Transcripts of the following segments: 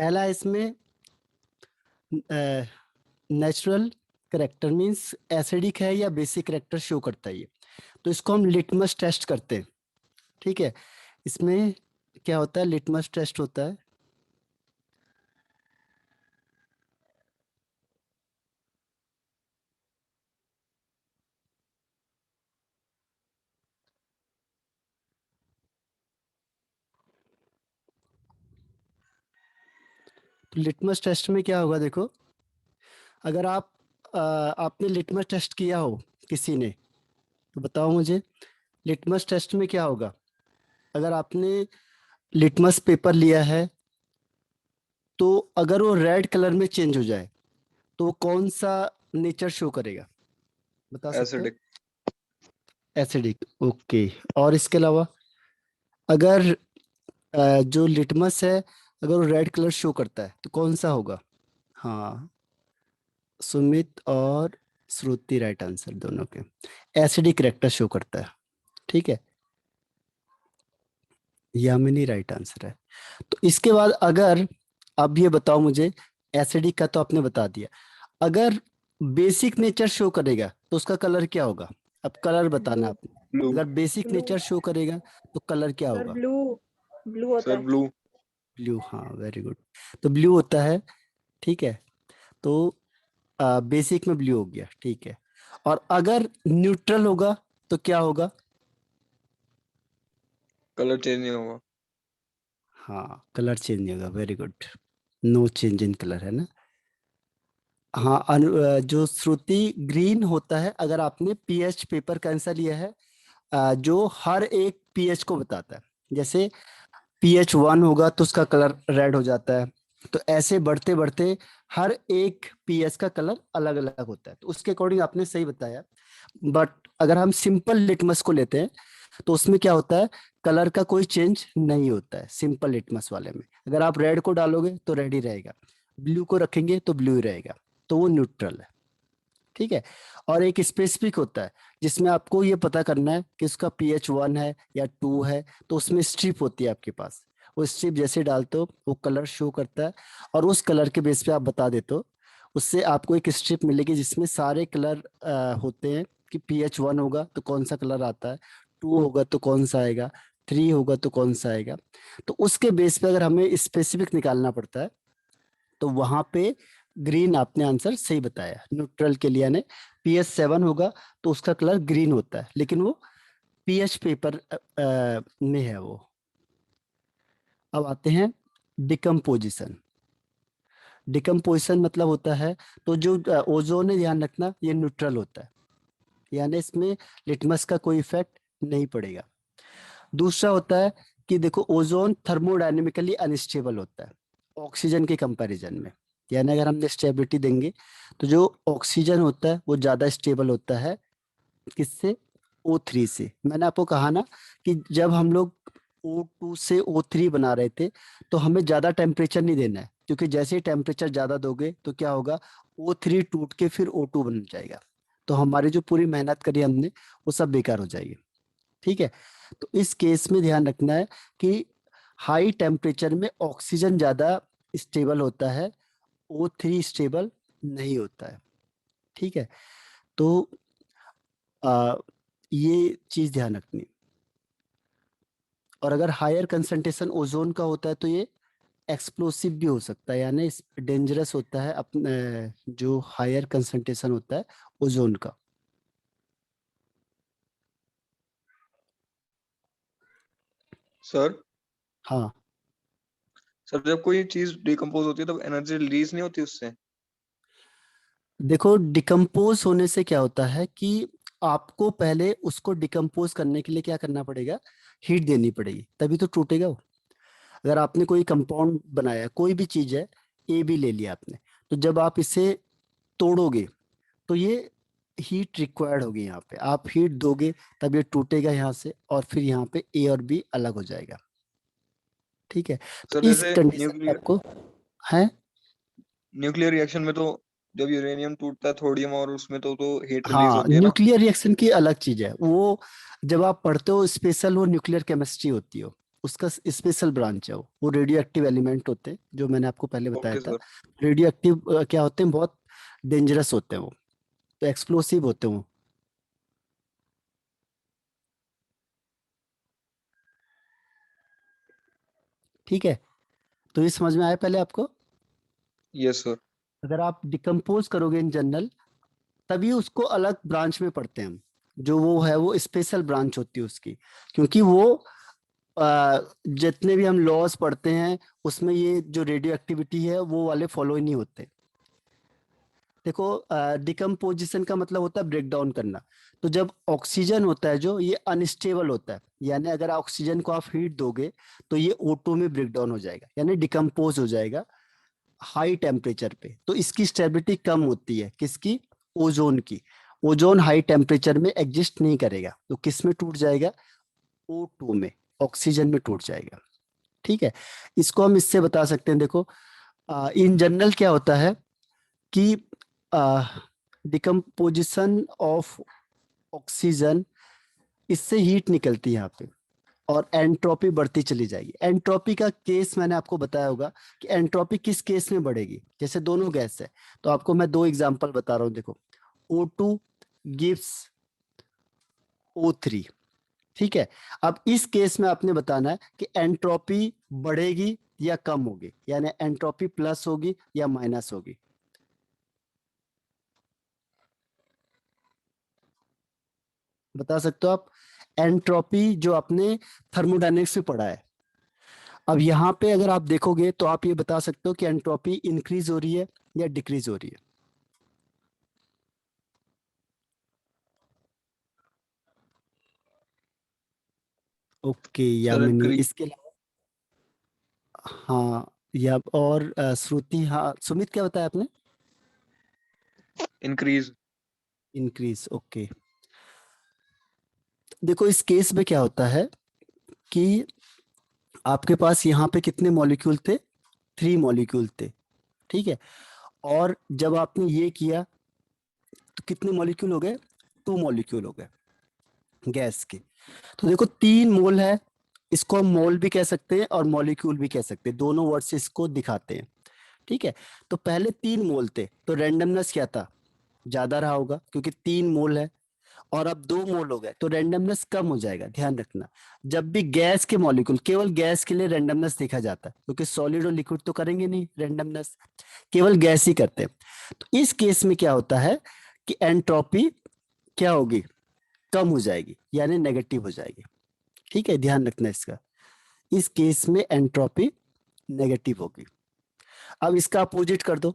पहला इसमें natural character means acidic है या बेसिक करेक्टर शो करता है ये, तो इसको हम लिटमस टेस्ट करते हैं। ठीक है, इसमें क्या होता है, लिटमस टेस्ट होता है। तो लिटमस टेस्ट में क्या होगा, देखो, अगर आपने लिटमस टेस्ट किया हो किसी ने, तो बताओ मुझे, लिटमस टेस्ट में क्या होगा। अगर आपने लिटमस पेपर लिया है, तो अगर वो रेड कलर में चेंज हो जाए तो वो कौन सा नेचर शो करेगा, बता सकते हो। एसिडिक। Acidic, okay. और इसके अलावा अगर जो लिटमस है, अगर वो रेड कलर शो करता है तो कौन सा होगा। हाँ, सुमित और श्रुति राइट आंसर दोनों के। एसिडिक करेक्टर शो करता है। ठीक है, यामिनी राइट आंसर है। तो इसके बाद अगर, अब ये बताओ मुझे, एसिडिक का तो आपने बता दिया, अगर बेसिक नेचर शो करेगा तो उसका कलर क्या होगा। अब कलर बताना ब्लू। आपने। ब्लू। अगर बेसिक ब्लू नेचर शो करेगा तो कलर क्या सर, होगा। ब्लू। ब्लू होता सर है। ब्लू। ब्लू, हाँ वेरी गुड। तो ब्लू होता है। ठीक है, तो बेसिक में ब्लू हो गया। ठीक है, और अगर न्यूट्रल होगा तो क्या होगा। कलर चेंज नहीं होगा। हाँ, कलर चेंज नहीं होगा, very good. No change in colour है ना। हाँ, जो श्रुति ग्रीन होता है, अगर आपने पीएच पेपर का आंसर लिया है, जो हर एक पीएच को बताता है। जैसे pH 1 होगा तो उसका कलर रेड हो जाता है। तो ऐसे बढ़ते बढ़ते हर एक पीएच का कलर अलग अलग होता है, तो उसके अकॉर्डिंग आपने सही बताया। बट अगर हम सिंपल लिटमस को लेते हैं तो उसमें क्या होता है, कलर का कोई चेंज नहीं होता है। सिंपल लिटमस वाले में अगर आप रेड को डालोगे तो रेड ही रहेगा, ब्लू को रखेंगे तो ब्लू ही रहेगा, तो वो न्यूट्रल है। ठीक है, और एक स्पेसिफिक होता है जिसमें आपको ये पता करना है कि उसका pH 1 है या 2 है, तो उसमें स्ट्रिप होती है आपके पास। वो स्ट्रिप जैसे डालते हो वो कलर शो करता है, और उस कलर के बेस पे आप बता देते हो। उससे आपको एक स्ट्रिप मिलेगी जिसमें सारे कलर होते हैं कि pH 1 होगा तो कौन सा कलर आता है, 2 होगा तो कौन सा आएगा, 3 होगा तो कौन सा आएगा। तो उसके बेस पे अगर हमें स्पेसिफिक निकालना पड़ता है तो वहां पे ग्रीन आपने आंसर सही बताया। न्यूट्रल के लिए यानी pH 7 होगा तो उसका कलर ग्रीन होता है, लेकिन वो पीएच पेपर में है वो। अब आते हैं डिकम्पोजिशन। डिकम्पोजिशन मतलब होता है, तो जो ओजोन है, ध्यान रखना ये न्यूट्रल होता है, यानी इसमें लिटमस का कोई इफेक्ट नहीं पड़ेगा। दूसरा होता है कि देखो, ओजोन थर्मोडायनेमिकली अनस्टेबल होता है ऑक्सीजन के कंपैरिजन में। यानी अगर हमने स्टेबिलिटी देंगे तो जो ऑक्सीजन होता है वो ज्यादा स्टेबल होता है, किससे, O3 से। मैंने आपको कहा ना कि जब हम लोग O2 से O3 बना रहे थे तो हमें ज्यादा टेम्परेचर नहीं देना है, क्योंकि जैसे ही टेम्परेचर ज्यादा दोगे तो क्या होगा, O3 टूट के फिर O2 बन जाएगा, तो हमारी जो पूरी मेहनत करी हमने वो सब बेकार हो जाएगी। ठीक है, तो इस केस में ध्यान रखना है कि हाई टेम्परेचर में ऑक्सीजन ज्यादा स्टेबल होता है, O3 स्टेबल नहीं होता है। ठीक है, तो आ, ये चीज ध्यान रखनी। और अगर हायर कंसंट्रेशन ओजोन का होता है तो ये एक्सप्लोसिव भी हो सकता है, यानी डेंजरस होता है अपने, जो हायर कंसंट्रेशन होता है ओजोन का। सर हाँ, सर जब कोई चीज डिकम्पोज होती है तब एनर्जी रिलीज नहीं होती उससे। देखो, डिकम्पोज होने से क्या होता है कि आपको पहले उसको डिकम्पोज करने के लिए क्या करना पड़ेगा, हीट देनी पड़ेगी, तभी तो टूटेगा वो। अगर आपने कोई कंपाउंड बनाया, कोई भी चीज है, ए बी ले लिया आपने, तो जब आप इसे तोड़ोगे तो ये हीट रिक्वायर्ड होगी, यहाँ पे आप हीट दोगे तब ये टूटेगा यहाँ से, और फिर यहाँ पे ए और बी अलग हो जाएगा। ठीक है, तो सर इस जैसे कंडीशन में न्यूक्लियर आपको है। न्यूक्लियर रिएक्शन में तो जब यूरेनियम टूटता है थोड़ियम और उसमें तो हीट रिलीज हाँ, होती है ना। न्यूक्लियर रिएक्शन की अलग चीज है वो, जब आप पढ़ते हो स्पेशल, वो न्यूक्लियर केमिस्ट्री होती हो, उसका स्पेशल ब्रांच है वो रेडियो एक्टिव एलिमेंट होते हैं जो मैंने आपको पहले बताया ओके था। सर। रेडियो एक्टिव क्या होते हैं, बहुत डेंजरस होते हैं वो, तो एक्सप्लोसिव होते हैं वो। ठीक है, तो ये समझ में आया पहले आपको। Yes sir. अगर आप डिकम्पोज करोगे इन जनरल, तभी उसको अलग ब्रांच में पढ़ते हैं हम। जो वो है वो स्पेशल ब्रांच होती है उसकी, क्योंकि वो जितने भी हम लॉज पढ़ते हैं उसमें ये जो रेडियो एक्टिविटी है वो वाले फॉलो ही नहीं होते। देखो, डिकम्पोजिशन का मतलब होता है ब्रेक डाउन करना। तो जब ऑक्सीजन होता है जो ये अनस्टेबल होता है, यानी अगर ऑक्सीजन को आप हीट दोगे तो ये O2 में ब्रेक डाउन हो जाएगा, यानी डिकम्पोज हो जाएगा हाई टेम्परेचर पे। तो इसकी स्टेबिलिटी कम होती है, किसकी? ओजोन की। ओजोन हाई टेम्परेचर में एग्जिस्ट नहीं करेगा, तो किस में टूट जाएगा? O2 में, ऑक्सीजन में टूट जाएगा। ठीक है, इसको हम इससे बता सकते हैं। देखो, इन जनरल क्या होता है कि डिकम्पोजिशन ऑफ ऑक्सीजन, इससे हीट निकलती है यहाँ पे और एंट्रोपी बढ़ती चली जाएगी। एंट्रोपी का केस मैंने आपको बताया होगा कि एंट्रोपी किस केस में बढ़ेगी। जैसे दोनों गैस है, तो आपको मैं दो एग्जांपल बता रहा हूँ। देखो, O2 गिव्स O3। ठीक है, अब इस केस में आपने बताना है कि एंट्रोपी बढ़ेगी या कम होगी, यानी एंट्रोपी प्लस होगी या माइनस होगी। बता सकते हो आप? एंट्रोपी जो आपने थर्मोडायनेमिक्स में पढ़ा है, अब यहाँ पे अगर आप देखोगे तो आप ये बता सकते हो कि एंट्रोपी इंक्रीज हो रही है या डिक्रीज हो रही है। Okay, sir Yamini, increase. इसके अलावा? हाँ, या और श्रुति, हाँ, सुमित क्या बताया आपने? इंक्रीज। Increase, okay. देखो, इस केस में क्या होता है कि आपके पास यहाँ पे कितने मॉलिक्यूल थे? 3 मॉलिक्यूल थे। ठीक है, और जब आपने ये किया तो कितने मॉलिक्यूल हो गए? 2 मॉलिक्यूल हो गए गैस के। तो देखो, 3 मोल है, इसको हम मोल भी कह सकते हैं और मॉलिक्यूल भी कह सकते हैं, दोनों वर्ड से इसको दिखाते हैं। ठीक है, तो पहले 3 मोल थे, तो रेंडमनेस क्या था? ज्यादा रहा होगा, क्योंकि 3 मोल है। और अब 2 मोल हो गए तो रेंडमनेस कम हो जाएगा। ध्यान रखना, जब भी गैस के मॉलिक्यूल, केवल गैस के लिए रेंडमनेस देखा जाता है, क्योंकि सॉलिड और लिक्विड तो करेंगे नहीं रेंडमनेस, केवल गैस ही करते हैं। तो इस केस में क्या होता है कि एंट्रोपी क्या होगी? कम हो जाएगी, यानी नेगेटिव हो जाएगी। ठीक है, ध्यान रखना इसका। इस केस में एंट्रोपी नेगेटिव होगी। अब इसका अपोजिट कर दो,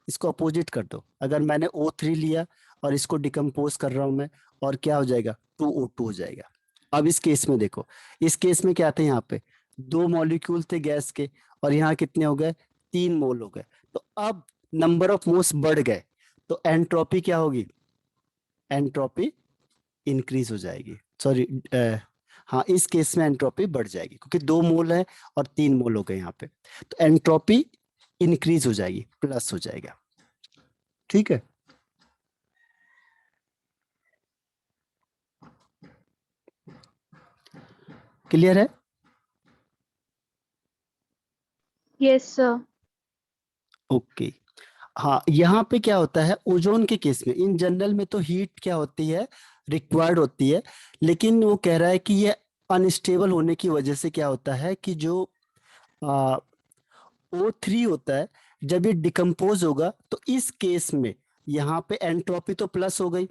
इसको अपोजिट कर दो। अगर मैंने O3 लिया और इसको डिकम्पोज कर रहा हूं मैं, और क्या हो जाएगा? 2O2 हो जाएगा। अब इस केस में देखो, इस केस में क्या थे? यहाँ पे 2 मॉलिक्यूल थे गैस के, और यहाँ कितने हो गए? 3 मोल हो गए। तो अब नंबर ऑफ मोल्स बढ़ गए, तो एंट्रोपी क्या होगी? एंट्रोपी इंक्रीज हो जाएगी। सॉरी, हाँ, इस केस में एंट्रोपी बढ़ जाएगी, क्योंकि 2 मोल है और 3 मोल हो गए यहाँ पे, तो एंट्रोपी इंक्रीज हो जाएगी, प्लस हो जाएगा। ठीक है, क्लियर है? Yes sir. ओके। हाँ, यहाँ पे क्या होता है, ओजोन के केस में इन जनरल में तो हीट क्या होती है? रिक्वायर्ड होती है। लेकिन वो कह रहा है कि ये अनस्टेबल होने की वजह से क्या होता है कि जो O3 होता है, जब ये डिकम्पोज होगा तो इस केस में यहाँ पे एंट्रोपी तो प्लस हो गई।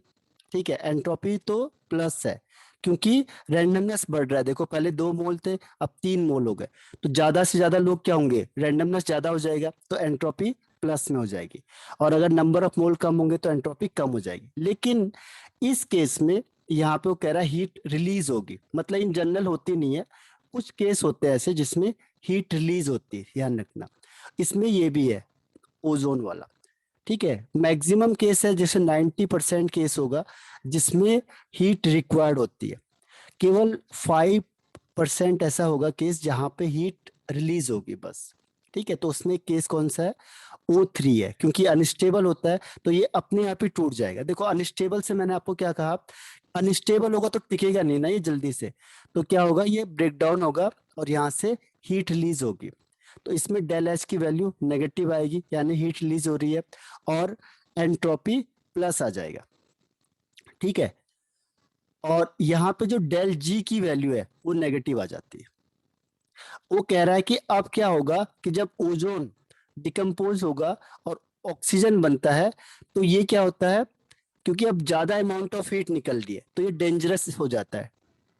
ठीक है, एंट्रोपी तो प्लस है, क्योंकि रैंडमनेस बढ़ रहा है। देखो, पहले 2 मोल थे, अब 3 मोल हो गए, तो ज्यादा से ज्यादा लोग क्या होंगे? रैंडमनेस ज्यादा हो जाएगा, तो एंट्रोपी प्लस में हो जाएगी। और अगर नंबर ऑफ मोल कम होंगे तो एंट्रोपी कम हो जाएगी। लेकिन इस केस में यहाँ पे वो कह रहा है हीट रिलीज होगी, मतलब इन जनरल होती नहीं है, कुछ केस होते हैं ऐसे जिसमें हीट रिलीज होती है, ध्यान रखना। इसमें ये भी है, ओजोन वाला। ठीक है, मैक्सिमम केस है, जैसे 90% केस होगा जिसमें हीट रिक्वायर्ड होती है। केवल 5% ऐसा होगा केस जहां पे हीट रिलीज होगी बस। ठीक है, तो उसमें केस कौन सा है, O3 है, क्योंकि अनस्टेबल होता है तो ये अपने आप ही टूट जाएगा। देखो अनस्टेबल से मैंने आपको क्या कहा, अनस्टेबल होगा तो टिकेगा नहीं ना ये जल्दी से, तो क्या होगा, ये ब्रेक डाउन होगा और यहाँ से हीट रिलीज होगी। तो इसमें डेल एच की वैल्यू नेगेटिव आएगी, यानी हीट रिलीज हो रही है, और एंट्रोपी प्लस आ जाएगा। ठीक है, और यहाँ पे जो डेल जी की वैल्यू है वो नेगेटिव आ जाती है। वो कह रहा है कि अब क्या होगा कि जब ओजोन डिकम्पोज होगा और ऑक्सीजन बनता है, तो ये क्या होता है, क्योंकि अब ज्यादा अमाउंट ऑफ हीट निकल रही है तो ये डेंजरस हो जाता है,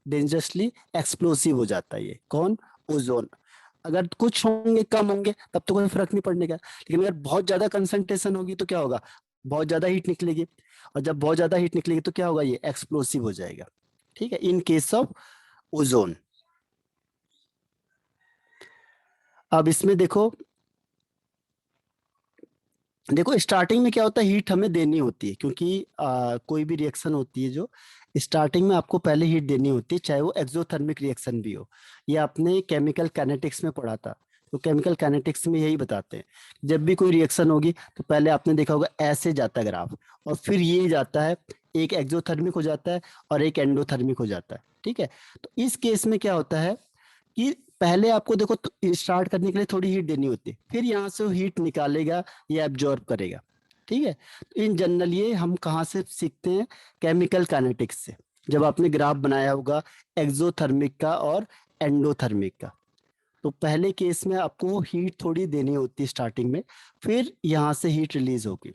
डेंजरसली एक्सप्लोसिव हो जाता है। ये कौन, ओजोन। अगर कुछ होंगे कम होंगे तब तो कोई फर्क नहीं पड़ने का, लेकिन अगर बहुत ज्यादा कंसंट्रेशन होगी तो क्या होगा, बहुत ज्यादा हीट निकलेगी, और जब बहुत ज्यादा हीट निकलेगी तो क्या होगा, ये एक्सप्लोसिव हो जाएगा। ठीक है, इन केस ऑफ ओजोन। अब इसमें देखो, देखो स्टार्टिंग में क्या होता है, हीट हमें देनी होती है, क्योंकि कोई भी रिएक्शन होती है जो स्टार्टिंग में आपको पहले हीट देनी होती है, चाहे वो एक्सोथर्मिक रिएक्शन भी हो। ये आपने केमिकल काइनेटिक्स में पढ़ा था, तो केमिकल काइनेटिक्स में यही बताते हैं, जब भी कोई रिएक्शन होगी तो पहले आपने देखा होगा ऐसे जाता है ग्राफ, और फिर ये जाता है, एक एक्सोथर्मिक हो जाता है और एक एंडोथर्मिक हो जाता है। ठीक है, तो इस केस में क्या होता है कि पहले आपको देखो स्टार्ट करने के लिए थोड़ी हीट देनी होती है, फिर यहाँ से हीट निकालेगा या एब्जॉर्ब करेगा। ठीक है, तो इन जनरल ये हम कहाँ से सीखते हैं, केमिकल काइनेटिक्स से, जब आपने ग्राफ बनाया होगा एक्सोथर्मिक का और एंडोथर्मिक का। तो पहले केस में आपको हीट थोड़ी देनी होती है स्टार्टिंग में, फिर यहाँ से हीट रिलीज होगी।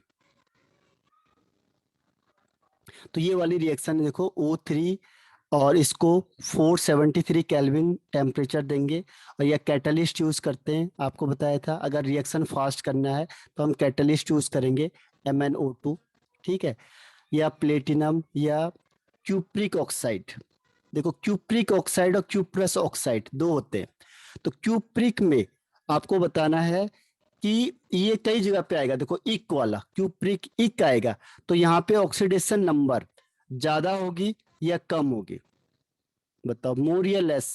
तो ये वाली रिएक्शन देखो O3, और इसको 473 केल्विन टेम्परेचर देंगे, और यह कैटलिस्ट यूज करते हैं, आपको बताया था अगर रिएक्शन फास्ट करना है तो हम कैटलिस्ट यूज करेंगे MnO2। ठीक है, या प्लेटिनम या क्यूप्रिक ऑक्साइड। देखो क्यूप्रिक ऑक्साइड और क्यूप्रस ऑक्साइड दो होते हैं, तो क्यूप्रिक में आपको बताना है कि ये कई जगह पे आएगा, देखो इक वाला क्यूप्रिक इक आएगा, तो यहाँ पे ऑक्सीडेशन नंबर ज्यादा होगी या कम होगी, बताओ, मोर या लेस।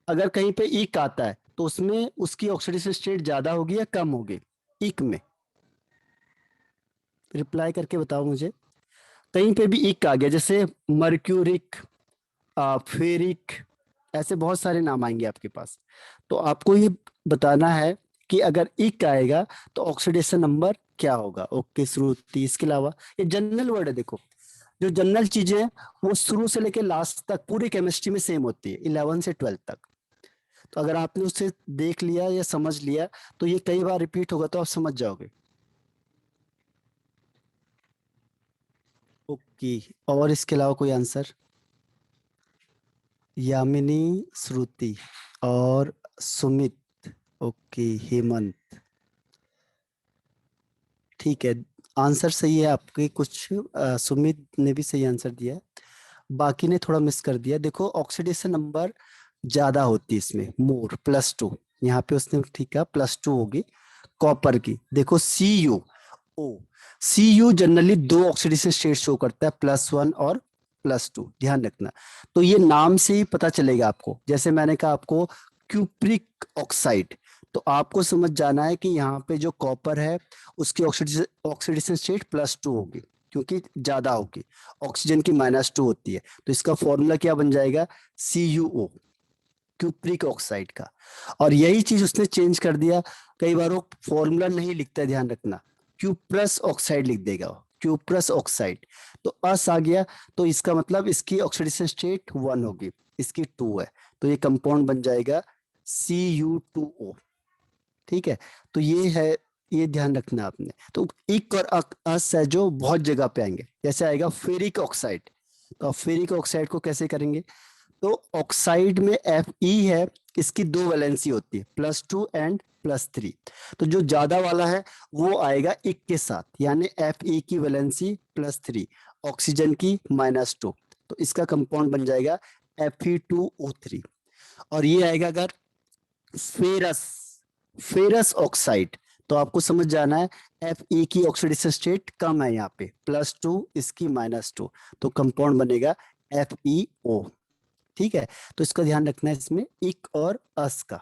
अगर कहीं पे इक आता है तो उसमें उसकी ऑक्सीडेशन स्टेट ज्यादा होगी या कम होगी, इक में, रिप्लाई करके बताओ मुझे। कहीं पे भी इक आ गया, जैसे मर्क्यूरिक, फेरिक, ऐसे बहुत सारे नाम आएंगे आपके पास, तो आपको ये बताना है कि अगर इक आएगा तो ऑक्सीडेशन नंबर क्या होगा। ओके श्रुति, इसके अलावा ये जनरल वर्ड है, देखो जो जनरल चीजें हैं वो शुरू से लेकर लास्ट तक पूरी केमिस्ट्री में सेम होती है, 11 से 12 तक। तो अगर आपने उसे देख लिया या समझ लिया तो ये कई बार रिपीट होगा तो आप समझ जाओगे। ओके, और इसके अलावा कोई आंसर, यामिनी, श्रुति और सुमित, ओके हेमंत, ठीक है, आंसर सही है आपके कुछ। सुमित ने भी सही आंसर दिया है, बाकी ने थोड़ा मिस कर दिया। देखो ऑक्सीडेशन नंबर ज्यादा होती है इसमें, मोर +2, यहाँ पे उसने ठीक है +2 होगी कॉपर की। देखो CuO, Cu जनरली दो ऑक्सीडेशन स्टेट शो करता है, +1 और +2, ध्यान रखना। तो ये नाम से ही पता चलेगा आपको, जैसे मैंने कहा आपको क्यूप्रिक ऑक्साइड, तो आपको समझ जाना है कि यहाँ पे जो कॉपर है उसकी ऑक्सीडेशन स्टेट +2 होगी, क्योंकि ज्यादा होगी, ऑक्सीजन की -2 होती है, तो इसका फॉर्मूला क्या बन जाएगा, CuO, क्यूप्रिक ऑक्साइड का। और यही चीज उसने चेंज कर दिया, कई बार वो फॉर्मूला नहीं लिखता, ध्यान रखना, क्यूप्रस ऑक्साइड लिख देगा वो, क्यूप्रस ऑक्साइड, तो अस आ गया, तो इसका मतलब इसकी ऑक्सीडेशन स्टेट 1 होगी, इसकी 2 है, तो ये कंपाउंड बन जाएगा Cu2O। ठीक है, तो ये है, ये ध्यान रखना आपने। तो इक और अस है जो बहुत जगह पे आएंगे, जैसे आएगा फेरिक ऑक्साइड, तो फेरिक ऑक्साइड को कैसे करेंगे, तो ऑक्साइड में Fe है, इसकी दो वैलेंसी होती है, +2 एंड +3, तो जो ज्यादा वाला है वो आएगा इक के साथ, यानी Fe की वैलेंसी +3, ऑक्सीजन की -2, तो इसका कंपाउंड बन जाएगा Fe2O3। और ये आएगा अगर फेरस, फेरस ऑक्साइड, तो आपको समझ जाना है Fe की ऑक्सीडेशन स्टेट कम है, यहाँ पे +2, इसकी -2, तो कंपाउंड बनेगा FeO। ठीक है, तो इसका ध्यान रखना है इसमें इक और अस का।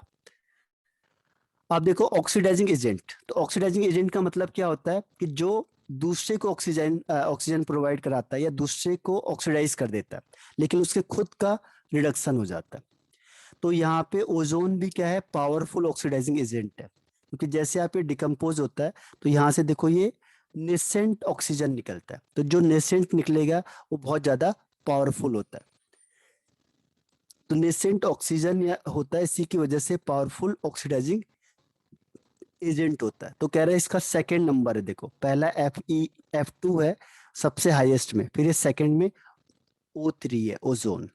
आप देखो ऑक्सीडाइजिंग एजेंट, तो ऑक्सीडाइजिंग एजेंट का मतलब क्या होता है कि जो दूसरे को ऑक्सीजन प्रोवाइड कराता है या दूसरे को ऑक्सीडाइज कर देता है, लेकिन उसके खुद का रिडक्शन हो जाता है। तो यहाँ पे ओजोन भी क्या है, पावरफुल ऑक्सीडाइजिंग एजेंट है, क्योंकि जैसे आप ये डिकम्पोज होता है तो यहाँ से देखो ये नेसेंट ऑक्सीजन निकलता है, तो जो नेसेंट निकलेगा वो बहुत ज्यादा पावरफुल होता है। तो नेसेंट ऑक्सीजन या होता है, इसी की वजह से पावरफुल ऑक्सीडाइजिंग एजेंट होता है। तो कह रहे हैं इसका सेकंड नंबर है, देखो पहला F2 है सबसे हाईएस्ट में, फिर ये सेकंड में O3 है, ओजोन।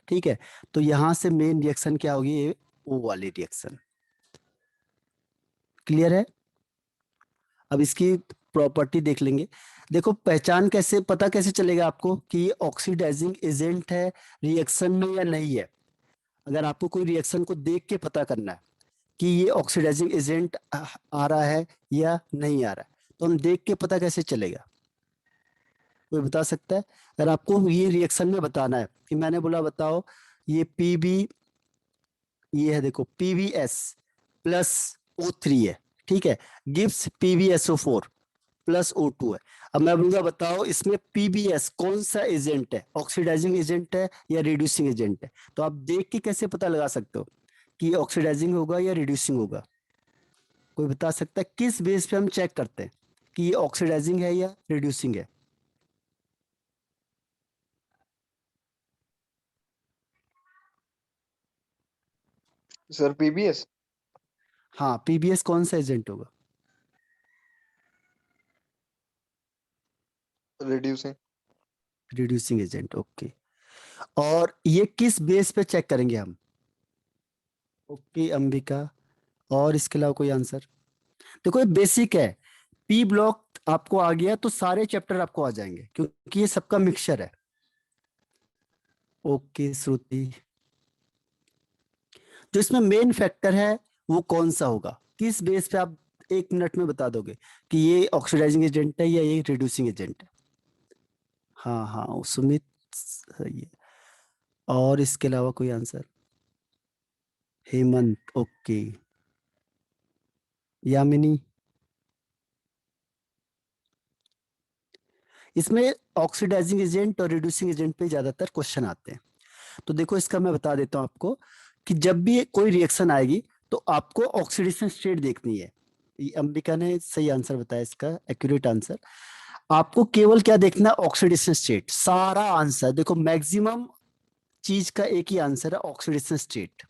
ठीक है, तो यहां से मेन रिएक्शन क्या होगी, ये O वाली रिएक्शन। क्लियर है? अब इसकी प्रॉपर्टी देख लेंगे। देखो पहचान कैसे, पता कैसे चलेगा आपको कि ये ऑक्सीडाइजिंग एजेंट है रिएक्शन में या नहीं है। अगर आपको कोई रिएक्शन को देख के पता करना है कि ये ऑक्सीडाइजिंग एजेंट आ रहा है या नहीं आ रहा है, तो हम देख के पता कैसे चलेगा, कोई बता सकता है? अगर आपको ये रिएक्शन में बताना है कि मैंने बोला बताओ ये पीबी, ये है देखो PbS प्लस O3 है, ठीक है, गिव्स PbSO4 प्लस O2 है। अब मैं बोलूंगा बताओ इसमें PbS कौन सा एजेंट है, ऑक्सीडाइजिंग एजेंट है या रिड्यूसिंग एजेंट है? तो आप देख के कैसे पता लगा सकते हो कि ऑक्सीडाइजिंग होगा या रिड्यूसिंग होगा? कोई बता सकता है किस बेस पे हम चेक करते हैं कि ये ऑक्सीडाइजिंग है या रिड्यूसिंग है? सर PBS हाँ, PbS कौन सा एजेंट होगा? रिड्यूसिंग। Reducing agent, okay. और ये किस बेस पे चेक करेंगे हम? ओके अंबिका, और इसके अलावा कोई आंसर? देखो ये बेसिक है, पी ब्लॉक आपको आ गया तो सारे चैप्टर आपको आ जाएंगे, क्योंकि ये सबका मिक्सचर है। ओके श्रुति, जो इसमें मेन फैक्टर है वो कौन सा होगा, किस बेस पे आप 1 मिनट में बता दोगे कि ये ऑक्सीडाइजिंग एजेंट है या ये रिड्यूसिंग एजेंट है? हाँ हाँ, वो सुमित सही है। और इसके अलावा कोई आंसर? हेमंत, ओके। यामिनी? इसमें ऑक्सीडाइजिंग एजेंट और रिड्यूसिंग एजेंट पे ज्यादातर क्वेश्चन आते हैं। तो देखो इसका मैं बता देता हूं आपको कि जब भी कोई रिएक्शन आएगी तो आपको ऑक्सीडेशन स्टेट देखनी है। ये अंबिका ने सही आंसर बताया, इसका एक्यूरेट आंसर। आपको केवल क्या देखना है, ऑक्सीडेशन स्टेट। सारा आंसर देखो, मैक्सिमम चीज का एक ही आंसर है, ऑक्सीडेशन स्टेट।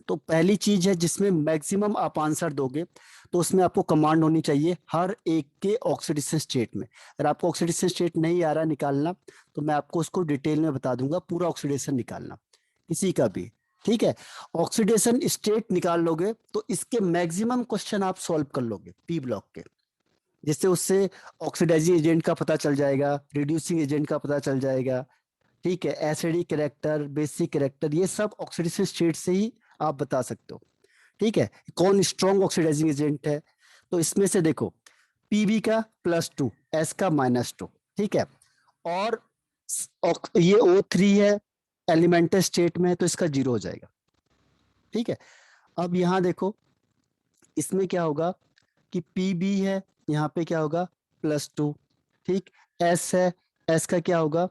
तो पहली चीज है जिसमें मैक्सिमम आप आंसर दोगे, तो उसमें आपको कमांड होनी चाहिए हर एक के ऑक्सीडेशन स्टेट में। अगर आपको ऑक्सीडेशन स्टेट नहीं आ रहा निकालना, तो मैं आपको उसको डिटेल में बता दूंगा, पूरा ऑक्सीडेशन निकालना किसी का भी। ठीक है, ऑक्सीडेशन स्टेट निकाल लोगे तो इसके मैक्सिमम क्वेश्चन आप सॉल्व कर लोगे पी ब्लॉक के, जिससे उससे ऑक्सीडाइजिंग एजेंट का पता चल जाएगा, रिड्यूसिंग एजेंट का पता चल जाएगा। ठीक है, एसिडिक कैरेक्टर, बेसिक कैरेक्टर, ये सब ऑक्सीडेशन स्टेट से ही आप बता सकते हो। ठीक है, कौन स्ट्रॉन्ग ऑक्सीडाइजिंग एजेंट है? तो इसमें से देखो पीबी का +2, एस का -2, ठीक है, और ये O3 है, एलिमेंटल स्टेट में है, तो इसका 0 हो जाएगा। ठीक है, अब यहां देखो इसमें क्या होगा कि पीबी है, यहाँ पे क्या होगा +2, ठीक, एस है, एस का क्या होगा,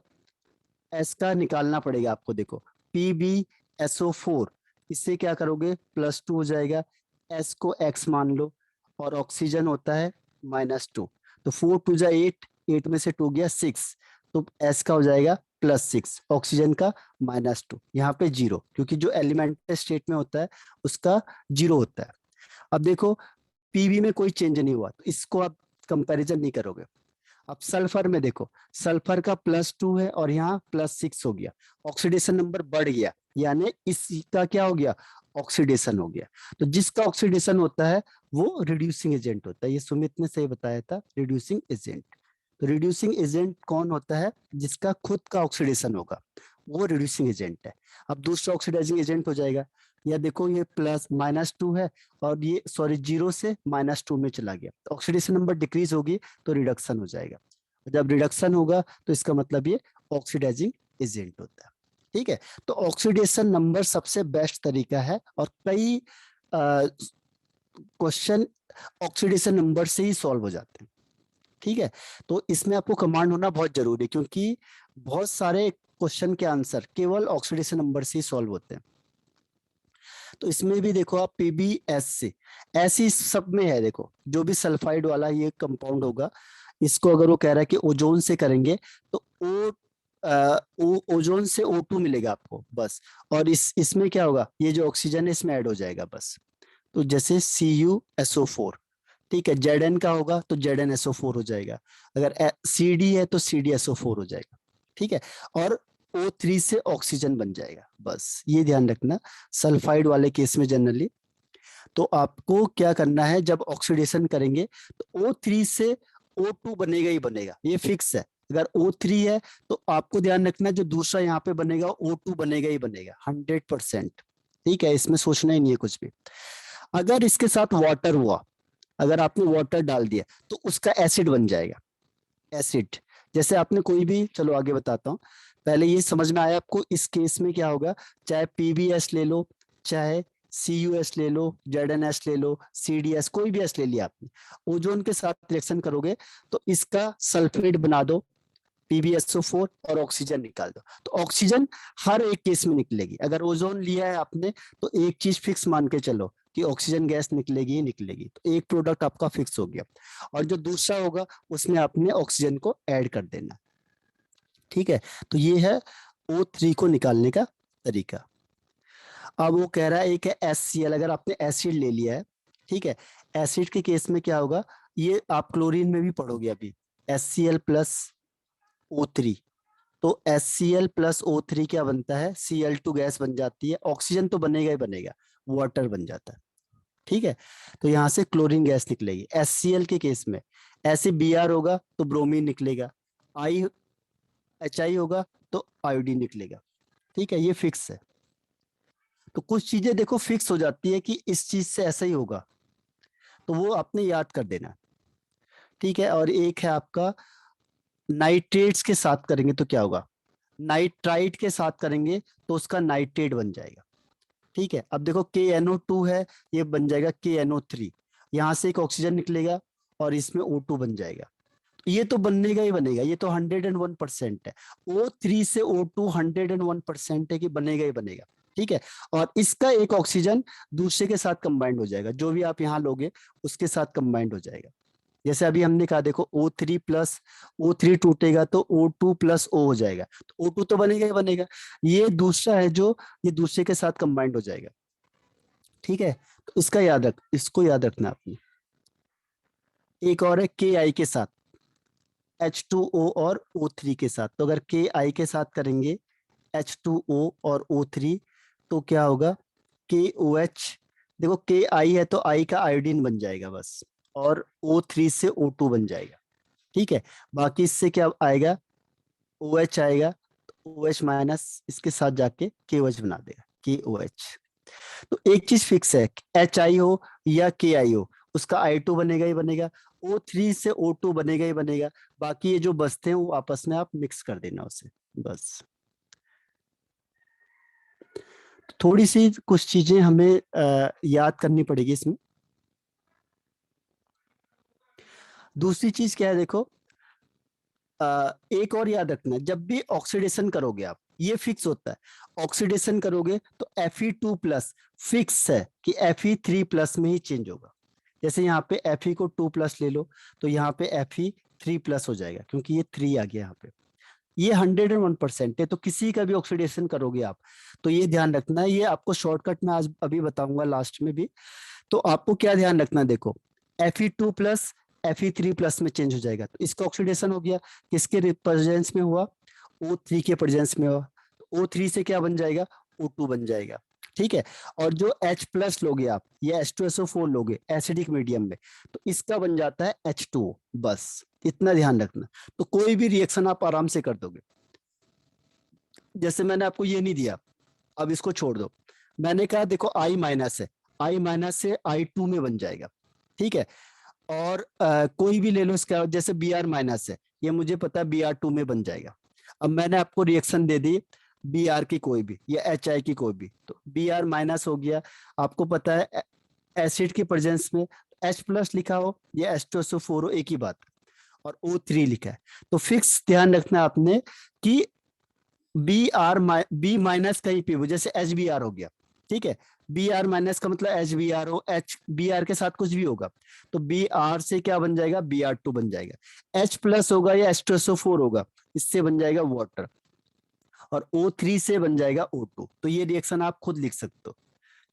एस का निकालना पड़ेगा आपको। देखो PbSO4, इससे क्या करोगे +2 हो जाएगा, एस को x मान लो, और ऑक्सीजन होता है -2, तो 4 2 जा 8, 8 में से 2 गया 6, तो एस का हो जाएगा +6, ऑक्सीजन का -2, यहाँ पे 0, क्योंकि जो एलिमेंटल स्टेट में होता है उसका 0 होता है। अब देखो पीबी में कोई चेंज नहीं हुआ, तो इसको आप कंपैरिजन नहीं करोगे। अब सल्फर में देखो, सल्फर का +2 है और यहाँ +6 हो गया, ऑक्सीडेशन नंबर बढ़ गया, यानी इसका क्या हो गया, ऑक्सीडेशन हो गया। तो जिसका ऑक्सीडेशन होता है वो रिड्यूसिंग एजेंट होता है, ये सुमित ने सही बताया था, रिड्यूसिंग एजेंट। तो रिड्यूसिंग एजेंट कौन होता है, जिसका खुद का ऑक्सीडेशन होगा, वो रिड्यूसिंग एजेंट है। अब दूसरा ऑक्सीडाइजिंग एजेंट हो जाएगा, या देखो ये -2 है और ये सॉरी 0 से -2 में चला गया, तो ऑक्सीडेशन नंबर डिक्रीज होगी तो रिडक्शन हो जाएगा। जब रिडक्शन होगा तो इसका मतलब ये ऑक्सीडाइजिंग एजेंट होता है। ठीक है, तो ऑक्सीडेशन नंबर सबसे बेस्ट तरीका है और कई क्वेश्चन ऑक्सीडेशन नंबर से ही सॉल्व हो जाते हैं। ठीक है, तो इसमें आपको कमांड होना बहुत जरूरी है क्योंकि बहुत सारे क्वेश्चन के आंसर केवल ऑक्सीडेशन नंबर से ही सॉल्व होते हैं। तो इसमें भी देखो आप पीबीएस से ऐसी सब में है, देखो जो भी सल्फाइड वाला ये कंपाउंड होगा, इसको अगर वो कह रहा है कि ओजोन से करेंगे तो ओजोन से O2 मिलेगा आपको बस, और इसमें क्या होगा, ये जो ऑक्सीजन है इसमें ऐड हो जाएगा बस। तो जैसे CuSO4, ठीक है, Zn का होगा तो ZnSO4 हो जाएगा, अगर CD है तो CdSO4 हो जाएगा। ठीक है, और O3 से ऑक्सीजन बन जाएगा बस, ये ध्यान रखना सल्फाइड वाले केस में जनरली। तो आपको क्या करना है, जब ऑक्सीडेशन करेंगे तो O3 से O2 बनेगा ही बनेगा, ये फिक्स है। अगर O3 है तो आपको ध्यान रखना जो दूसरा यहाँ पे बनेगा O2 बनेगा ही बनेगा 100%। ठीक है, इसमें सोचना ही नहीं है कुछ भी। अगर इसके साथ वाटर हुआ, अगर आपने वाटर डाल दिया तो उसका एसिड बन जाएगा, एसिड। जैसे आपने कोई भी, चलो आगे बताता हूँ, पहले ये समझ में आया आपको इस केस में क्या होगा, चाहे PbS ले लो, चाहे CuS ले लो, ZnS ले लो, CdS, कोई भी S ले लिया आपने, ओजोन के साथ रिएक्शन करोगे तो इसका सल्फेट बना दो PbSO4 और ऑक्सीजन निकाल दो, तो ऑक्सीजन हर एक केस में निकलेगी। अगर ओजोन लिया है आपने तो एक चीज फिक्स मान के चलो कि ऑक्सीजन गैस निकलेगी ही निकलेगी, तो एक प्रोडक्ट आपका फिक्स हो गया, और जो दूसरा होगा उसमें आपने ऑक्सीजन को ऐड कर देना। ठीक है, तो ये है O3 को निकालने का तरीका। अब वो कह रहा है एक है HCl, अगर आपने एसिड ले लिया है, ठीक है, एसिड के केस में क्या होगा, ये आप क्लोरीन में भी पढ़ोगे अभी, HCl प्लस O3, तो HCl प्लस O3 क्या बनता है, Cl2 गैस बन जाती है, ऑक्सीजन तो बनेगा ही बनेगा, वाटर बन जाता है। ठीक है, तो यहाँ से क्लोरीन गैस निकलेगी। HCl के केस में ऐसे Br होगा तो ब्रोमीन निकलेगा, HI होगा तो आयोडीन निकलेगा। ठीक है, ये फिक्स है। तो कुछ चीजें देखो फिक्स हो जाती है कि इस चीज से ऐसा ही होगा, तो वो आपने याद कर देना। ठीक है, और एक है आपका नाइट्रेट्स के साथ करेंगे तो क्या होगा, नाइट्राइट के साथ करेंगे तो उसका नाइट्रेट बन जाएगा। ठीक है, अब देखो KNO2 है, ये बन जाएगा KNO3, यहाँ से एक ऑक्सीजन निकलेगा और इसमें O2 बन जाएगा, ये तो बनेगा ही बनेगा, ये तो 101% है। O3 से O2 101% है कि बनेगा ही बनेगा। ठीक है, और इसका एक ऑक्सीजन दूसरे के साथ कंबाइंड हो जाएगा, जो भी आप यहाँ लोगे उसके साथ कंबाइंड हो जाएगा। जैसे अभी हमने कहा देखो O3 प्लस O3 टूटेगा तो O2 प्लस O हो जाएगा, तो O2 तो बनेगा ही बनेगा, ये दूसरा है जो ये दूसरे के साथ कंबाइंड हो जाएगा। ठीक है, तो इसको याद रखना आपने। एक और है KI के साथ, H2O और O3 के साथ, तो अगर KI के साथ करेंगे H2O और O3 तो क्या होगा, KOH, देखो KI है तो I का आयोडीन बन जाएगा बस, और O3 से O2 बन जाएगा। ठीक है, बाकी इससे क्या आएगा, OH आएगा, तो OH माइनस इसके साथ जाके KOH बना देगा, KOH। तो एक चीज फिक्स है, HI हो या KI हो, उसका I2 बनेगा ही बनेगा, O3 से O2 बनेगा ही बनेगा, बाकी ये जो बचते हैं वो आपस में आप मिक्स कर देना उसे बस। थोड़ी सी कुछ चीजें हमें याद करनी पड़ेगी इसमें। दूसरी चीज क्या है, देखो एक और याद रखना, जब भी ऑक्सीडेशन करोगे आप, ये फिक्स होता है, ऑक्सीडेशन करोगे तो Fe2 प्लस फिक्स है कि Fe3 प्लस में ही चेंज होगा। जैसे यहाँ पे Fe को 2 प्लस ले लो तो यहाँ पे Fe3 प्लस हो जाएगा, क्योंकि ये 3 आ गया यहाँ पे, ये 101% है। तो किसी का भी ऑक्सीडेशन करोगे आप तो ये ध्यान रखना है, ये आपको शॉर्टकट में आज अभी बताऊंगा लास्ट में भी। तो आपको क्या ध्यान रखना है, देखो Fe2 प्लस Fe3 प्लस में चेंज हो जाएगा, तो इसका ऑक्सीडेशन हो गया, किसके प्रेजेंस में हुआ, O3 के प्रेजेंस में हुआ, O3 से क्या बन जाएगा, O2 बन जाएगा। ठीक है, और जो H प्लस लोगे आप, ये H2SO4 लोगे एसिडिक मीडियम में, तो इसका बन जाता है H2O, बस इतना ध्यान रखना। तो कोई भी रिएक्शन आप आराम से कर दोगे। जैसे मैंने आपको ये नहीं दिया, अब इसको छोड़ दो, मैंने कहा देखो I माइनस है, I माइनस से I2 में बन जाएगा। ठीक है, और कोई भी ले लो इसका, जैसे Br माइनस है, ये मुझे पता है Br2 में बन जाएगा। अब मैंने आपको रिएक्शन दे दी, बी आर की कोई भी या एच आई की कोई भी, तो बी आर माइनस हो गया। आपको पता है एसिड की प्रेजेंस में H प्लस लिखा हो या H2SO4 हो, एक ही बात, और O3 लिखा है। तो फिक्स ध्यान रखना आपने कि बी माइनस कहीं पे हो, जैसे एच बी आर हो गया, ठीक है, बी आर माइनस का मतलब एच बी आर हो, एच बी आर के साथ कुछ भी होगा, तो बी आर से क्या बन जाएगा, बी आर टू बन जाएगा। एच प्लस होगा या H2SO4 होगा, इससे बन जाएगा वाटर, और O3 से बन जाएगा O2। तो ये रिएक्शन आप खुद लिख सकते हो,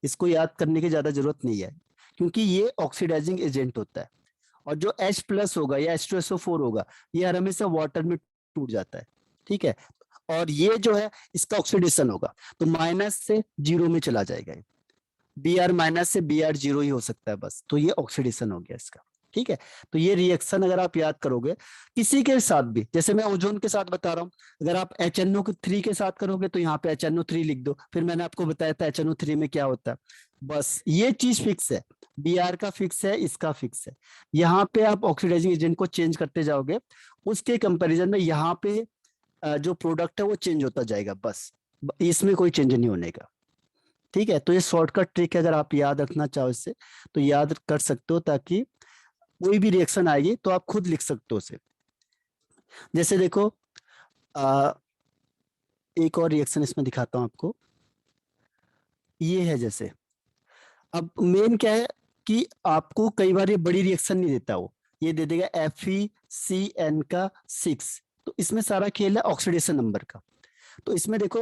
इसको याद करने की ज्यादा जरूरत नहीं है, क्योंकि ये ऑक्सीडाइजिंग एजेंट होता है। और जो H प्लस होगा या H2SO4 होगा, ये हर हमेशा वाटर में टूट जाता है, ठीक है, और ये जो है इसका ऑक्सीडेशन होगा, तो माइनस से जीरो में चला जाएगा। बी आर माइनस से बी आर जीरो ही हो सकता है बस, तो ये ऑक्सीडेशन हो गया इसका, ठीक है। तो ये रिएक्शन अगर आप याद करोगे किसी के साथ भी, जैसे मैं ओजोन के साथ बता रहा हूँ, अगर आप HNO3 के साथ करोगे तो यहाँ पे HNO3 लिख दो, फिर मैंने आपको बताया था HNO3 में क्या होता है, बस ये चीज फिक्स है, बी आर का फिक्स है, इसका फिक्स है। यहाँ पे आप ऑक्सीडाइजिंग एजेंट को चेंज करते जाओगे, उसके कंपेरिजन में यहाँ पे जो प्रोडक्ट है वो चेंज होता जाएगा, बस इसमें कोई चेंज नहीं होने का, ठीक है। तो ये शॉर्टकट ट्रिक है, अगर आप याद रखना चाहो इससे तो याद कर सकते हो, ताकि कोई भी रिएक्शन आएगी तो आप खुद लिख सकते हो उसे। जैसे देखो एक और रिएक्शन इसमें दिखाता हूं आपको, ये है जैसे, अब मेन क्या है कि आपको कई बार ये बड़ी रिएक्शन नहीं देता, वो ये दे देगा FeCN का 6, तो इसमें सारा खेल है ऑक्सीडेशन नंबर का। तो इसमें देखो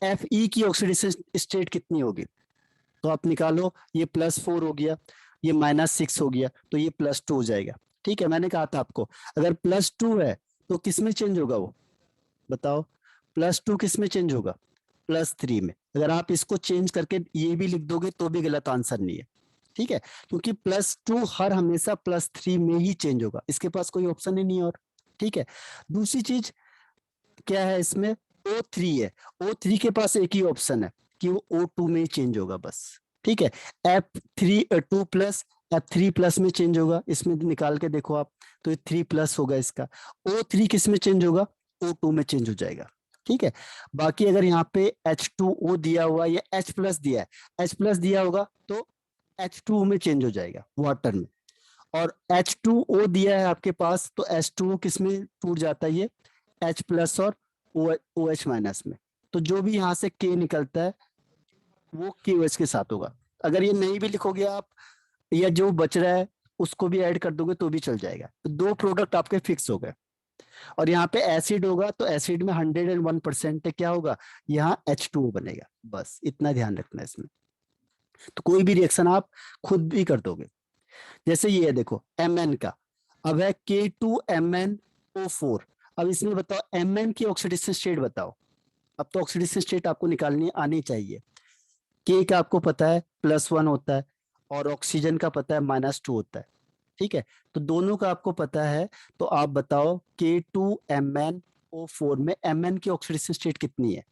Fe की ऑक्सीडेशन स्टेट कितनी होगी, तो आप निकालो, ये +4 हो गया, ये -6 हो गया, तो ये +2 हो जाएगा, ठीक है। मैंने कहा था आपको अगर +2 है तो किस में चेंज होगा वो, बताओ, +2 किस में चेंज होगा, +3 में। अगर आप इसको चेंज करके ये भी लिख दोगे तो भी गलत आंसर नहीं है, ठीक है, क्योंकि +2 हर हमेशा +3 में ही चेंज होगा, इसके पास कोई ऑप्शन ही नहीं है और, ठीक है। दूसरी चीज क्या है इसमें, O3 है, O3 के पास एक ही ऑप्शन है कि वो O2 में चेंज होगा बस, ठीक है। F2 प्लस F3 प्लस में चेंज होगा, इसमें निकाल के देखो आप, तो ये 3 प्लस होगा इसका। O3 किस में चेंज होगा, O2 में चेंज हो जाएगा, ठीक है। बाकी अगर यहाँ पे H2O दिया हुआ या H प्लस दिया है, H प्लस दिया होगा तो H2O में चेंज हो जाएगा वाटर में, और H2O दिया है आपके पास तो H2O किस में टूट जाता है, ये H प्लस और OH माइनस में। तो जो भी यहाँ से K निकलता है वो KOH के साथ होगा। अगर ये नहीं भी लिखोगे आप, या जो बच रहा है उसको भी ऐड कर दोगे तो भी चल जाएगा। तो दो प्रोडक्ट आपके फिक्स हो गए, और यहाँ पे एसिड होगा तो एसिड में 101% क्या होगा, यहाँ H2O बनेगा, बस इतना ध्यान रखना है इसमें। तो कोई भी रिएक्शन आप खुद भी कर दोगे। जैसे ये है देखो Mn का, अब है K2MnO4। अब इसमें बताओ Mn की ऑक्सीडेशन स्टेट बताओ, अब तो ऑक्सीडेशन स्टेट आपको निकालनी आनी चाहिए। K का आपको पता है +1 होता है, और ऑक्सीजन का पता है -2 होता है, ठीक है। तो दोनों का आपको पता है, तो आप बताओ K2MnO4 में Mn की ऑक्सीडेशन स्टेट कितनी है,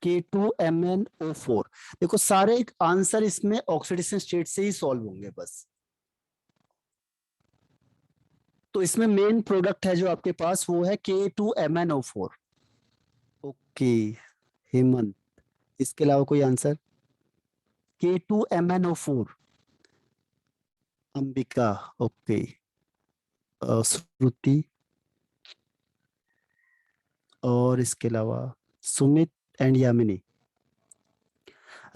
K2MnO4। देखो सारे आंसर इसमें ऑक्सीडेशन स्टेट से ही सॉल्व होंगे बस। तो इसमें मेन प्रोडक्ट है जो आपके पास वो है K2MnO4। ओके हेमंत, इसके अलावा कोई आंसर, K2MnO4, अंबिका, ओके, श्रुति, और इसके अलावा सुमित एंड यामिनी।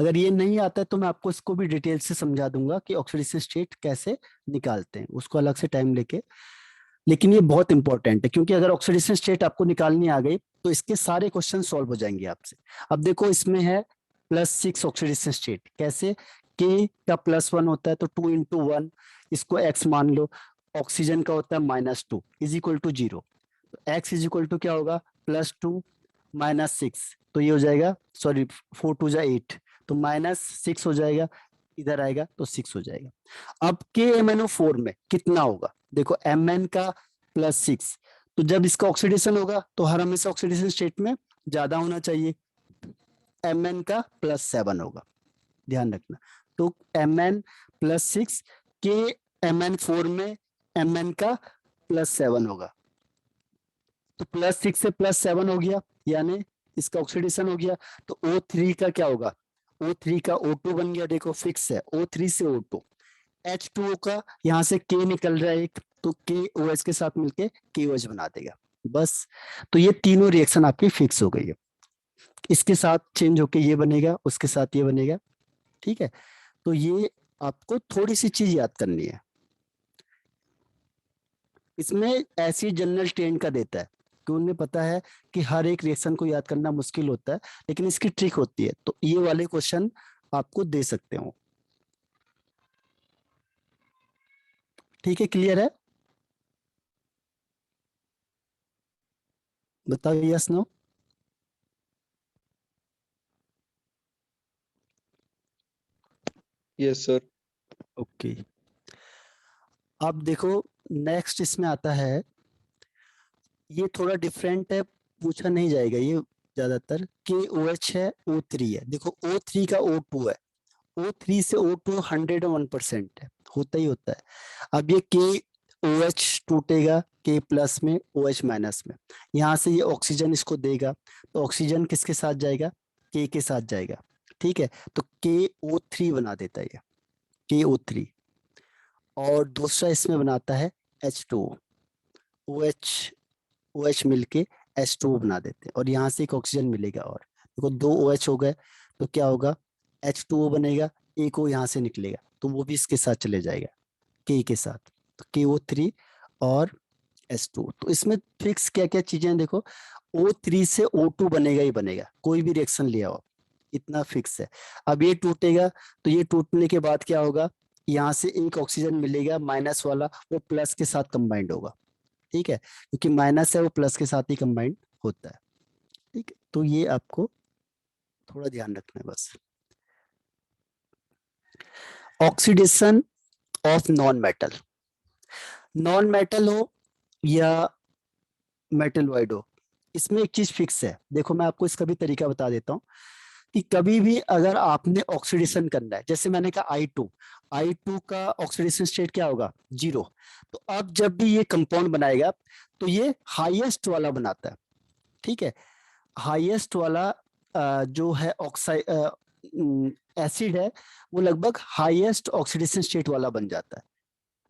अगर ये नहीं आता है तो मैं आपको इसको भी डिटेल से समझा दूंगा कि ऑक्सीडेशन स्टेट कैसे निकालते हैं, उसको अलग से टाइम लेके। लेकिन ये बहुत इंपॉर्टेंट है, क्योंकि अगर ऑक्सीडेशन स्टेट आपको निकालनी आ गई तो इसके सारे क्वेश्चन सॉल्व हो जाएंगे आपसे। अब देखो इसमें है +6 ऑक्सीडेशन स्टेट, कैसे, K का +1 होता है तो 2 × 1, इसको x मान लो, ऑक्सीजन का होता है -2 = 0, तो x = क्या होगा, +2 -6, तो ये हो जाएगा, सॉरी 4 × 2 = 8, तो -6 हो जाएगा, इधर आएगा तो 6 हो जाएगा। अब KMnO4 में कितना होगा, देखो Mn का +6, तो जब इसका ऑक्सीडेशन होगा तो हर हमेशा ऑक्सीडेशन स्टेट में ज्यादा होना चाहिए, Mn का +7 होगा, ध्यान रखना। तो Mn +6, Mn4 में Mn का +7 होगा, तो +6 से +7 हो गया, यानी इसका ऑक्सीडेशन हो गया। तो O3 का क्या होगा, O3 का O2 बन गया, देखो फिक्स है O3 से O2। H2O का यहाँ से K निकल रहा है एक, तो KOH के साथ मिलके KOH बना देगा बस। तो ये तीनों रिएक्शन आपकी फिक्स हो गई है, इसके साथ चेंज होके ये बनेगा, उसके साथ ये बनेगा, ठीक है। तो ये आपको थोड़ी सी चीज याद करनी है, इसमें एसिड जनरल ट्रेंड का देता है, कि उन्हें पता है कि हर एक रिएक्शन को याद करना मुश्किल होता है, लेकिन इसकी ट्रिक होती है, तो ये वाले क्वेश्चन आपको दे सकते हो। ठीक है, क्लियर है, बताओ yes no. Yes sir. Okay, अब देखो नेक्स्ट इसमें आता है, ये थोड़ा डिफरेंट है, पूछा नहीं जाएगा ये ज्यादातर। KOH है, O3 है, देखो O3 का O2 है, O3 से O2 101% है, होता ही होता है। अब ये KOH टूटेगा K प्लस में, OH माइनस में, यहाँ से ये ऑक्सीजन इसको देगा, तो ऑक्सीजन किसके साथ जाएगा, K के साथ जाएगा, ठीक है। तो KO3 बना देता है ये, KO3। और दूसरा इसमें बनाता है H2O, OH मिलके H2O बना देते हैं, और यहाँ से एक ऑक्सीजन मिलेगा, और देखो 2 OH हो गए, तो क्या होगा, H2O बनेगा, एक O यहाँ से निकलेगा, तो वो भी इसके साथ चले जाएगा K के साथ, तो KO3 और H2O। तो इसमें फिक्स क्या क्या चीजें हैं, देखो O3 से O2 बनेगा ही बनेगा, कोई भी रिएक्शन ले आओ, इतना फिक्स है। अब ये टूटेगा, तो ये टूटने के बाद क्या होगा, यहाँ से एक ऑक्सीजन मिलेगा माइनस वाला, वो प्लस के साथ कंबाइंड होगा, ठीक है, क्योंकि माइनस है वो प्लस के साथ ही कंबाइंड होता है, ठीक है। तो ये आपको थोड़ा ध्यान रखना है बस। Oxidation of non metal, non metal हो या मेटलॉइड हो, इसमें एक चीज फिक्स है, देखो मैं आपको इसका भी तरीका बता देता हूँ, कि कभी भी अगर आपने ऑक्सीडेशन करना है, जैसे मैंने कहा I2 का ऑक्सीडेशन स्टेट क्या होगा, 0। तो अब जब भी ये कंपाउंड बनाएगा, तो ये हाईएस्ट वाला बनाता है, ठीक है। हाईएस्ट वाला जो है ऑक्साइड एसिड है, वो लगभग हाईएस्ट ऑक्सीडेशन स्टेट वाला बन जाता है,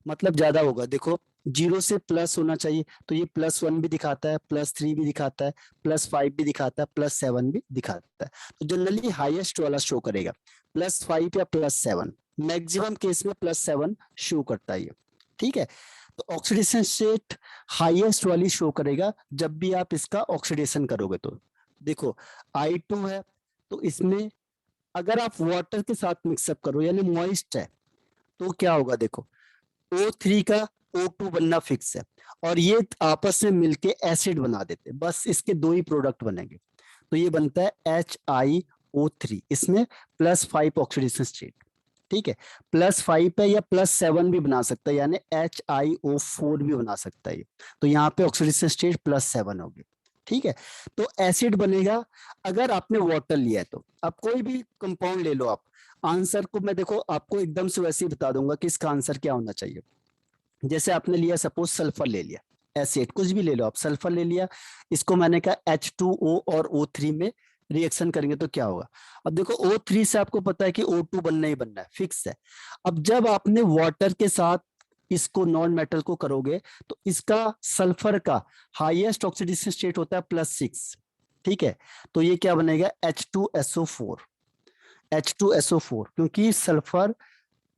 मतलब ज्यादा होगा। देखो 0 से प्लस होना चाहिए, तो ये +1 भी दिखाता है, +3 भी दिखाता है, +5 भी दिखाता है, +7 भी दिखाता है। तो जनरली हाईएस्ट वाला शो करेगा, +5 या +7, मैक्सिमम केस में +7 शो करता है ये, ठीक है। तो ऑक्सीडेशन स्टेट हाईएस्ट वाली शो करेगा जब भी आप इसका ऑक्सीडेशन करोगे। तो देखो I2 है, तो इसमें अगर आप वाटर के साथ मिक्सअप करो, यानी मॉइस्ट है, तो क्या होगा, देखो O3 का O2 बनना फिक्स है, और ये आपस में मिलके एसिड बना देते हैं, बस इसके दो ही प्रोडक्ट बनेंगे, तो ये बनता है HiO3, इसमें +5 ऑक्सीडेशन स्टेट, ठीक है। +5 है या +7 भी बना सकता है, यानी HiO4 भी बना सकता है, तो यहाँ पे ऑक्सीडेशन स्टेट +7 होगी, ठीक है। तो एसिड बनेगा अगर आपने वाटर लिया है तो। अब कोई भी कंपाउंड ले लो आप, आंसर को मैं देखो आपको एकदम से वैसे ही बता दूंगा कि इसका आंसर क्या होना चाहिए। जैसे आपने लिया, सपोज सल्फर ले लिया, एसिड कुछ भी ले लो आप, सल्फर ले लिया, इसको मैंने कहा H2O और O3 में रिएक्शन करेंगे तो क्या होगा। अब देखो O3 से आपको पता है कि O2 बनना ही बनना है, फिक्स है। अब जब आपने वाटर के साथ इसको नॉन मेटल को करोगे, तो इसका सल्फर का हाईएस्ट ऑक्सीडेशन स्टेट होता है +6, ठीक है। तो ये क्या बनेगा, H2SO4, H2SO4, क्योंकि सल्फर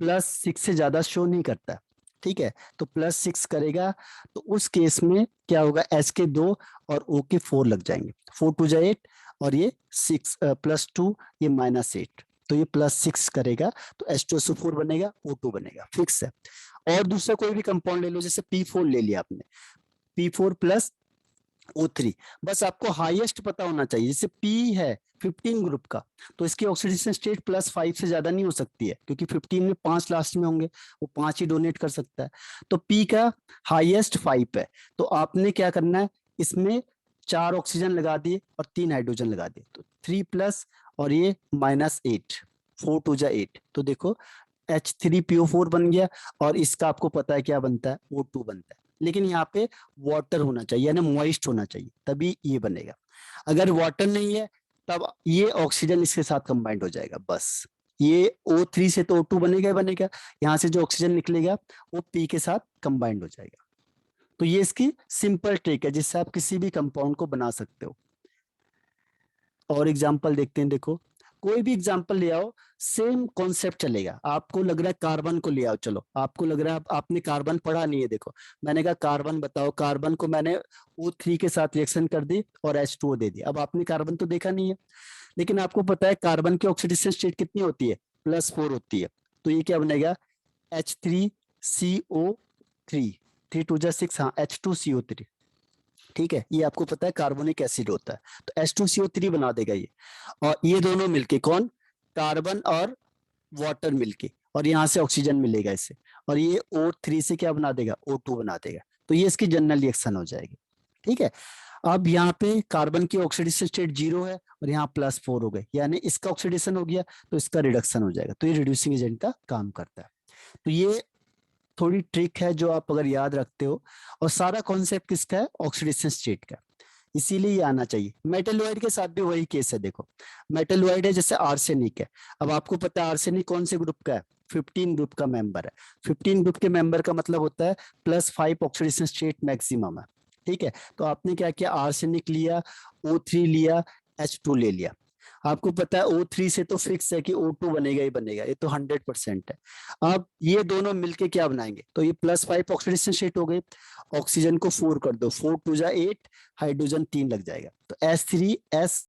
+6 से ज्यादा शो नहीं करता, ठीक है। तो +6 करेगा, तो उस केस में क्या होगा, H के 2 और O के 4 लग जाएंगे, 4 2 जा 8, और ये 6 +2, ये -8, तो ये +6 करेगा, तो H2SO4 बनेगा, O2 बनेगा, फिक्स है। और दूसरा कोई भी कंपाउंड ले लो, जैसे P4 ले लिया आपने, P4 + O3, बस आपको हाईएस्ट पता होना चाहिए। जैसे P है 15 ग्रुप का, तो इसकी ऑक्सीडेशन स्टेट +5 से ज्यादा नहीं हो सकती है, क्योंकि 15 में 5 लास्ट में होंगे, वो 5 ही डोनेट कर सकता है। तो P का हाईएस्ट 5 है, तो आपने क्या करना है, इसमें 4 ऑक्सीजन लगा दिए और 3 हाइड्रोजन लगा दिए, तो 3+ और ये -8, 4 2 जा 8, तो देखो H3PO4 बन गया, और इसका आपको पता है क्या बनता है, O2 बनता है। लेकिन यहाँ पे वाटर होना चाहिए, यानी मॉइस्ट होना चाहिए, तभी ये बनेगा। अगर वाटर नहीं है तब ये ऑक्सीजन इसके साथ कंबाइंड हो जाएगा, बस। ये O3 से तो O2 बनेगा ही बनेगा, यहाँ से जो ऑक्सीजन निकलेगा वो P के साथ कंबाइंड हो जाएगा। तो ये इसकी सिंपल ट्रिक है जिससे आप किसी भी कंपाउंड को बना सकते हो। और एग्जांपल देखते हैं, देखो कोई भी एग्जांपल ले आओ, सेम कॉन्सेप्ट चलेगा। आपको लग रहा है कार्बन को ले आओ, चलो आपको लग रहा है आपने कार्बन पढ़ा नहीं है, देखो मैंने कहा कार्बन बताओ, कार्बन को मैंने O3 के साथ रिएक्शन कर दी और H2O दे दिया। अब आपने कार्बन तो देखा नहीं है, लेकिन आपको पता है कार्बन की ऑक्सीडेशन स्टेट कितनी होती है, +4 होती है। तो ये क्या बनेगा, H3CO3, 3 2 जा 6, हाँ H2CO3, ठीक है। ये आपको पता है कार्बोनिक एसिड होता है, तो H2CO3 बना देगा ये। और ये दोनों मिलके, कौन, कार्बन और वाटर मिलके, और यहाँ से ऑक्सीजन मिलेगा इसे, और ये O3 से क्या बना देगा, O2 बना देगा। तो ये इसकी जनरल रिएक्शन हो जाएगी, ठीक है। अब यहाँ पे कार्बन की ऑक्सीडेशन स्टेट 0 है और यहाँ +4 हो गए, यानी इसका ऑक्सीडेशन हो गया तो इसका रिडक्शन हो जाएगा। तो ये रिड्यूसिंग एजेंट का काम करता है। तो ये थोड़ी ट्रिक है जो आप अगर याद रखते हो, और सारा कॉन्सेप्ट किसका है, ऑक्सीडेशन स्टेट का, इसीलिए ये आना चाहिए। मेटलॉइड के साथ भी वही केस है, देखो मेटलॉइड है जैसे आर्सेनिक है। अब आपको पता है आर्सेनिक कौन से ग्रुप का है, 15 ग्रुप का मेंबर है। 15 ग्रुप के मेंबर का मतलब होता है +5 ऑक्सीडेशन स्टेट मैक्सिमम है, ठीक है। तो आपने क्या किया, आर्सेनिक लिया, O3 लिया, H2 ले लिया। आपको पता है O3 से तो फिक्स है कि O2 बनेगा ही बनेगा, ये तो 100% है। अब ये दोनों मिलके क्या बनाएंगे, तो ये +5 ऑक्सीडेशन स्टेट हो गई। ऑक्सीजन को 4 कर दो, 4 2 जा 8, हाइड्रोजन 3 लग जाएगा, तो H3S